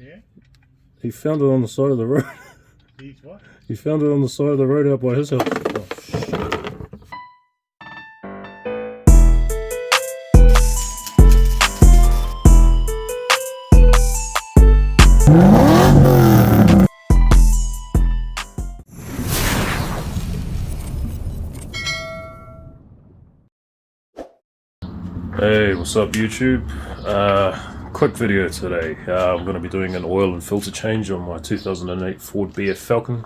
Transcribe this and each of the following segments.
Yeah? He found it on the side of the road. He's what? He found it on the side of the road out by his house. Oh, shit. Hey, what's up YouTube? Quick video today. I'm going to be doing an oil and filter change on my 2008 Ford BF Falcon.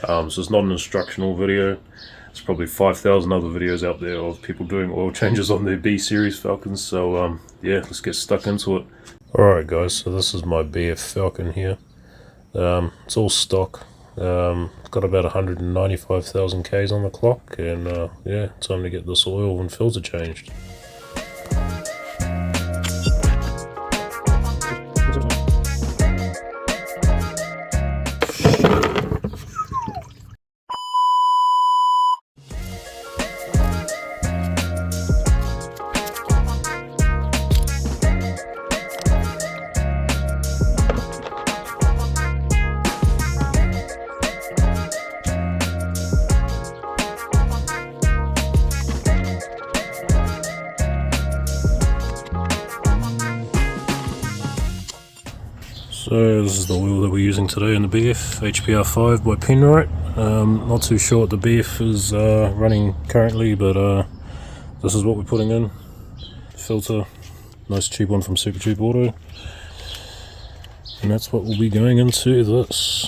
So it's not an instructional video. There's probably 5,000 other videos out there of people doing oil changes on their B series Falcons. So yeah, let's get stuck into it. Alright guys, so this is my BF Falcon here. It's all stock. Got about 195,000 Ks on the clock, and yeah, time to get this oil and filter changed. So this is the oil that we're using today in the BF, HPR5 by Penrite. Not too sure what the BF is running currently, but this is what we're putting in. Filter, nice cheap one from Super Cheap Auto. And that's what will be going into this.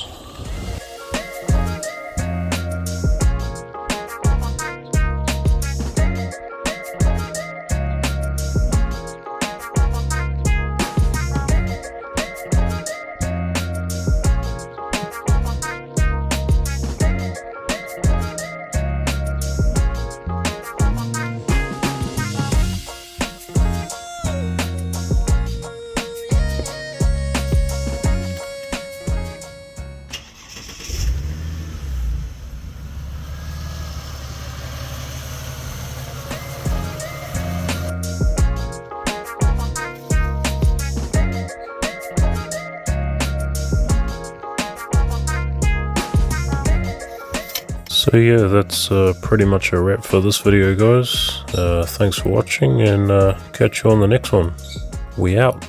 So yeah, that's pretty much a wrap for this video guys. Thanks for watching, and catch you on the next one. We out.